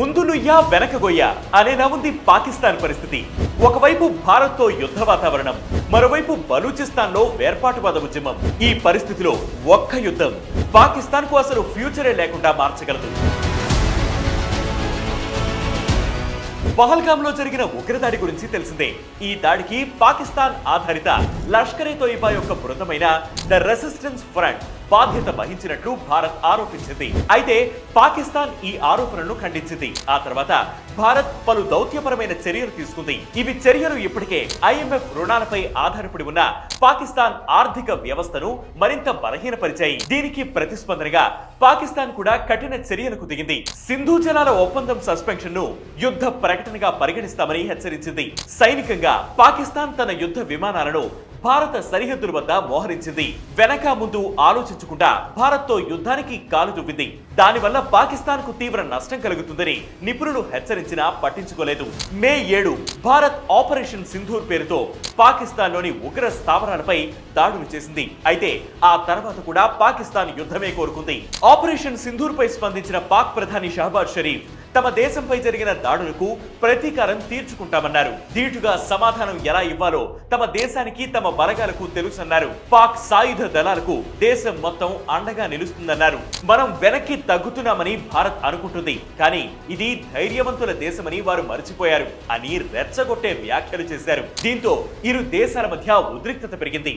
ముందు నుయ్యా వెనక గొయ్య అనేలా ఉంది పాకిస్తాన్ పరిస్థితి. ఒకవైపు భారత్ తో యుద్ధ వాతావరణం, మరోవైపు బలూచిస్తాన్ లో వేర్పాటువాద ఉద్యమం. ఈ పరిస్థితిలో ఒక్క యుద్ధం పాకిస్తాన్ కు అసలు ఫ్యూచరే లేకుండా మార్చగలదు. పహల్గామ్ లో జరిగిన ఉగ్రదాడి గురించి తెలిసిందే. ఈ దాడికి పాకిస్తాన్ ఆధారిత లష్కర్-ఏ-తోయిబా యొక్క బృందమైన ద రెసిస్టెన్స్ ఫ్రంట్ బాధ్యత వహించినట్లు భారత్ ఆరోపించింది. అయితే పాకిస్తాన్ ఈ ఆరోపణలను ఖండించింది. ఆ తర్వాత భారత్ పలు దౌత్యపరమైన చర్యలు తీసుకుంది. ఇవి చర్యలు ఇప్పటికే ఐఎంఎఫ్ రుణాలపై ఆధారపడి ఉన్న పాకిస్తాన్ ఆర్థిక వ్యవస్థను మరింత బలహీనపరిచాయి. దీనికి ప్రతిస్పందనగా పాకిస్తాన్ కూడా కఠిన చర్యలకు దిగింది. సింధు జలాల ఒప్పందం సస్పెన్షన్ ను యుద్ధ ప్రకటనగా పరిగణిస్తామని హెచ్చరించింది. సైనికంగా పాకిస్తాన్ తన యుద్ధ విమానాలను భారత సరిహద్దుల వద్ద మోహరించింది. వెనక ముందు ఆలోచించకుండా భారత్ తో యుద్ధానికి కాలు దువ్వింది. దానివల్ల పాకిస్తాన్ కు తీవ్ర నష్టం కలుగుతుందని నిపుణులు హెచ్చరించినా పట్టించుకోలేదు. మే 7 భారత్ ఆపరేషన్ సింధూర్ పేరుతో పాకిస్తాన్ లోని ఉగ్ర స్థావరాలపై దాడులు చేసింది. అయితే ఆ తర్వాత కూడా పాకిస్తాన్ యుద్ధమే కోరుకుంది. ఆపరేషన్ సింధూర్ పై స్పందించిన పాక్ ప్రధాని షహబాజ్ షరీఫ్ తమ దేశంపై జరిగిన దాడులకు ప్రతీకారం తీర్చుకుంటామన్నారు. ధీటుగా సమాధానం ఎలా ఇవ్వాలో తమ దేశానికి, తమ బలగాలకు తెలుసన్నారు. పాక్ సాయుధ దళాలకు దేశం మొత్తం అండగా నిలుస్తుందన్నారు. మనం వెనక్కి తగ్గుతున్నామని భారత్ అనుకుంటుంది, కానీ ఇది ధైర్యవంతుల దేశమని వారు మర్చిపోయారు అని రెచ్చగొట్టే వ్యాఖ్యలు చేశారు. దీంతో ఇరు దేశాల మధ్య ఉద్రిక్తత పెరిగింది.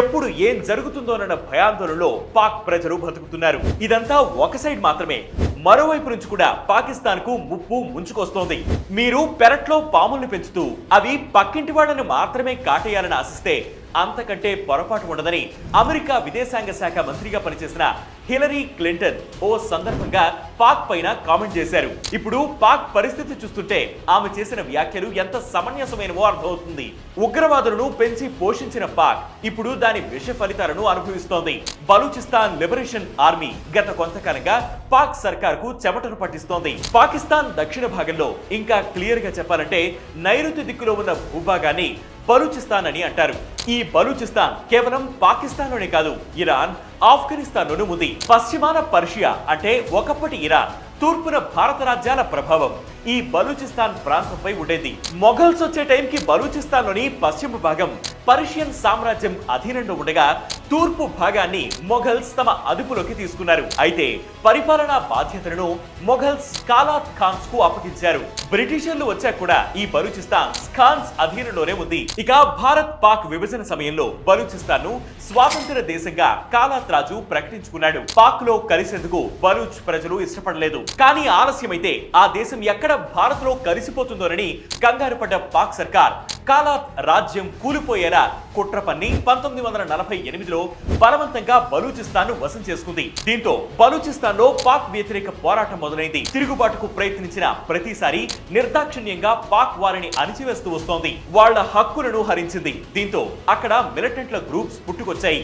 ఎప్పుడు ఏం జరుగుతుందోనన్న భయాందోళనలో పాక్ ప్రజలు బతుకుతున్నారు. ఇదంతా ఒక సైడ్ మాత్రమే. మరోవైపు నుంచి కూడా పాకిస్తాన్ కు ముప్పు ముంచుకొస్తోంది. మీరు పెరట్లో పాముల్ని పెంచుతూ అవి పక్కింటి వాళ్ళని మాత్రమే కాటేయాలని ఆశిస్తే అంతకంటే పొరపాటు ఉండదని అమెరికా విదేశాంగ శాఖ మంత్రిగా పనిచేసిన హిలరీ క్లింటన్ ఓ సందర్భంగా పాక్ పైన కామెంట్ చేశారు. ఇప్పుడు పాక్ పరిస్థితి చూస్తుంటే ఆమె చేసిన వ్యాఖ్యలు ఎంత సమంజసమైనవో అర్థమవుతుంది. ఉగ్రవాదులను పెంచి పోషించిన పాక్ ఇప్పుడు దాని విష ఫలితాలను అనుభవిస్తోంది. బలూచిస్తాన్ లిబరేషన్ ఆర్మీ గత కొంతకాలంగా పాక్ సర్కార్ కు చెమటను పట్టిస్తోంది. పాకిస్తాన్ దక్షిణ భాగంలో, ఇంకా క్లియర్ గా చెప్పాలంటే నైరుతి దిక్కులో ఉన్న భూభాగాన్ని బలూచిస్తాన్ అని అంటారు. ఈ బలూచిస్తాన్ కేవలం పాకిస్తాన్ లోనే కాదు, ఇరాన్, ఆఫ్ఘనిస్తాన్ లోనూ ఉంది. పశ్చిమాన పర్షియా అంటే ఒకప్పటి ఇరాన్, తూర్పున భారత రాజ్యాల ప్రభావం ఈ బలూచిస్తాన్ ప్రాంతంపై ఉండేది. మొఘల్స్ వచ్చే టైంకి బలూచిస్తాన్ లోని పశ్చిమ భాగం పర్షియన్ సామ్రాజ్యం అధీనంలో ఉండగా తూర్పు భాగాన్ని మొఘల్స్ తమ అదుపులోకి తీసుకున్నారు. అయితే పరిపాలనా బాధ్యతలను మొఘల్స్ కాలాత్ ఖాన్స్ కు అప్పగించారు. బ్రిటిషర్లు వచ్చాక కూడా ఈ బలూచిస్తాన్ ఖాన్స్ అధీనంలోనే ఉంది. ఇక భారత్ పాక్ విభజన సమయంలో బలూచిస్తాన్ ను స్వాతంత్ర దేశంగా కాలాత్ రాజు ప్రకటించుకున్నాడు. పాక్ లో కలిసేందుకు బలూచ్ ప్రజలు ఇష్టపడలేదు. కానీ ఆలస్యమైతే ఆ దేశం ఎక్కడ భారత్ లో కలిసిపోతుందోనని కంగారు పడ్డ పాక్ సర్కార్ కాలాత్ రాజ్యం కూలిపోయేలా కుట్ర పన్ని 1948లో బలవంతంగా బలూచిస్తాన్ ను వశం చేసుకుంది. దీంతో బలూచిస్తాన్ లో పాక్ వ్యతిరేక పోరాటం మొదలైంది. తిరుగుబాటుకు ప్రయత్నించిన ప్రతిసారి నిర్దాక్షిణ్యంగా పాక్ వారిని అణిచివేస్తూ వస్తోంది. వాళ్ల హక్కులను హరించింది. దీంతో అక్కడ మిలిటెంట్ల గ్రూప్స్ పుట్టుకొచ్చాయి.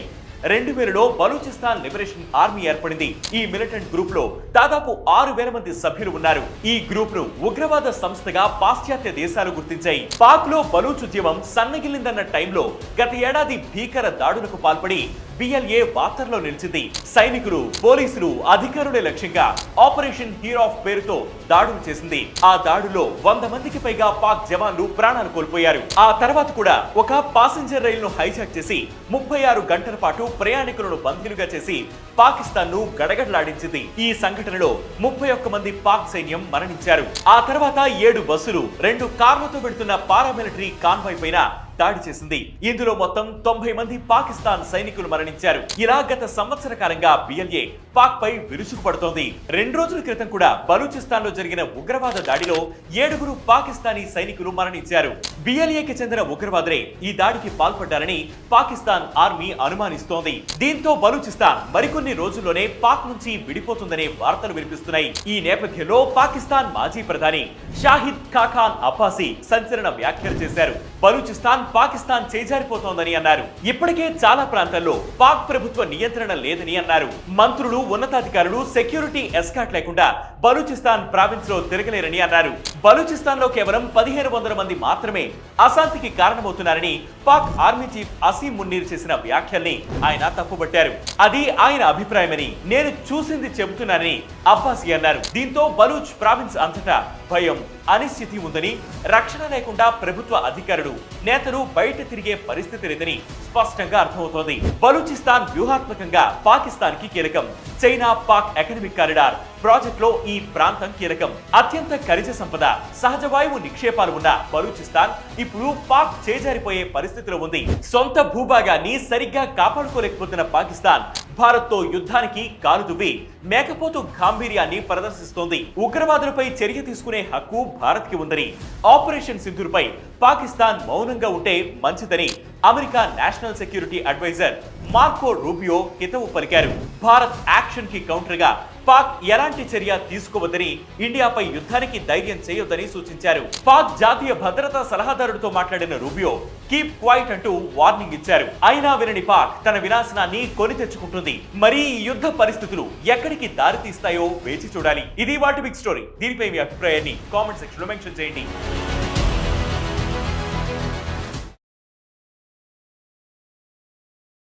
2000లో బలూచిస్తాన్ లిబరేషన్ ఆర్మీ ఏర్పడింది. ఈ మిలిటెంట్ గ్రూప్ లో దాదాపు 6000 మంది సభ్యులు ఉన్నారు. ఈ గ్రూప్ ను ఉగ్రవాద సంస్థగా పాశ్చాత్య దేశాలు గుర్తించాయి. పాక్ లో బలూచ్ ఉద్యమం సన్నగిల్లిందన్న టైంలో గత ఏడాది భీకర దాడులకు పాల్పడి బిఎల్ఏ వార్తల్లో నిలిచింది. సైనికులు, పోలీసులు, అధికారులే లక్ష్యంగా ఆపరేషన్ హీరో ఆఫ్ పేరుతో దాడులు చేసింది. ఆ దాడులో 100 మందికి పైగా పాక్ జవాన్లు ప్రాణాలు కోల్పోయారు. ఆ తర్వాత కూడా ఒక పాసింజర్ రైలును హైజాక్ చేసి 36 గంటల పాటు ప్రయాణికులను బందీలుగా చేసి పాకిస్తాన్ ను గడగడలాడించింది. ఈ సంఘటనలో 31 మంది పాక్ సైన్యం మరణించారు. ఆ తర్వాత 7 బస్సులు, 2 కార్లతో వెడుతున్న పారామిలిటరీ కాన్వాయ్ పైన దాడి చేసింది. ఇందులో మొత్తం 90 మంది పాకిస్తాన్ సైనికులు మరణించారు. ఇలా గత సంవత్సర కాలంగా బిఎల్ఏ పాక్ పై విరుచుకుపడుతోంది. 2 రోజుల క్రితం కూడా బలూచిస్తాన్ లో జరిగిన ఉగ్రవాద దాడిలో 7 పాకిస్తానీ సైనికులు మరణించారు. బిఎల్ఏకి చెందిన ఉగ్రవాదులే ఈ దాడికి పాల్పడ్డారని పాకిస్తాన్ ఆర్మీ అనుమానిస్తోంది. దీంతో బలూచిస్తాన్ మరికొన్ని రోజుల్లోనే పాక్ నుంచి విడిపోతుందనే వార్తలు వినిపిస్తున్నాయి. ఈ నేపథ్యంలో పాకిస్తాన్ మాజీ ప్రధాని షాహిద్ ఖాఖాన్ అబ్బాసీ సంచలన వ్యాఖ్యలు చేశారు. బలూచిస్తాన్ పాకిస్తాన్ చేజారిపోతోందని అన్నారు. ఇప్పటికే చాలా ప్రాంతాల్లో పాక్ ప్రభుత్వ నియంత్రణ లేదని అన్నారు. మంత్రులు, ఉన్నతాధికారులు సెక్యూరిటీ ఎస్కాట్ లేకుండా బలూచిస్తాన్ ప్రావిన్స్ లో తిరగలేరని అన్నారు. బలూచిస్తాన్ లో కేవలం 1500 మంది మాత్రమే అశాంతికి కారణమవుతున్నారని పాక్ ఆర్మీ చీఫ్ అసీం మున్నీర్ చేసిన వ్యాఖ్యల్ని ఆయన తప్పుపట్టారు. అది ఆయన అభిప్రాయమని, నేను చూసింది చెబుతున్నానని అబ్బాసీ అన్నారు. దీంతో బలూచ్ ప్రావిన్స్ అంతటా భయం, అనిశ్చితి ఉందని, రక్షణ లేకుండా ప్రభుత్వ అధికారులు, నేతలు బయట తిరిగే పరిస్థితి లేదని స్పష్టంగా అర్థమవుతోంది. బలూచిస్తాన్ వ్యూహాత్మకంగా పాకిస్తాన్ కి కీలకం. China Pak economic corridor project లో ఈ ప్రాంతం కీలకం. అత్యంత ఖనిజ సంపద, సహజ వాయువు నిక్షేపాలు ఉన్న బలూచిస్తాన్ ఇప్పుడు పాక్ చేజారిపోయే పరిస్థితిలో ఉంది. సొంత భూభాగాన్ని సరిగ్గా కాపాడుకోలేకపోతున్న పాకిస్తాన్ భారత్ తో యుద్ధానికి కాలు దువ్వి మేకపోతు గాంభీర్యాన్ని ప్రదర్శిస్తోంది. ఉగ్రవాదులపై చర్య తీసుకునే హక్కు భారత్ కి ఉందని, ఆపరేషన్ సింధూర్పై పాకిస్తాన్ మౌనంగా ఉంటే మంచిదని America national security adviser Marco Rubio హితవు పలికారు. భారత్ యాక్షన్ కి కౌంటర్ గా పాక్ ఎలాంటి చర్య తీసుకోవద్దని, ఇండియాపై యుద్ధానికి ధైర్యం చేయొద్దని సూచించారు. పాక్ జాతీయ భద్రతా సలహాదారుడితో మాట్లాడిన రూబియో కీప్ క్వైట్ అంటూ వార్నింగ్ ఇచ్చారు. అయినా వినని పాక్ తన వినాశనాన్ని కొని తెచ్చుకుంటుంది. మరి ఈ యుద్ధ పరిస్థితులు ఎక్కడికి దారి తీస్తాయో వేచి చూడాలి. ఇది వాటి బిగ్ స్టోరీ. దీనిపై మీ అభిప్రాయాన్ని కామెంట్ సెక్షన్ లో మెన్షన్ చేయండి.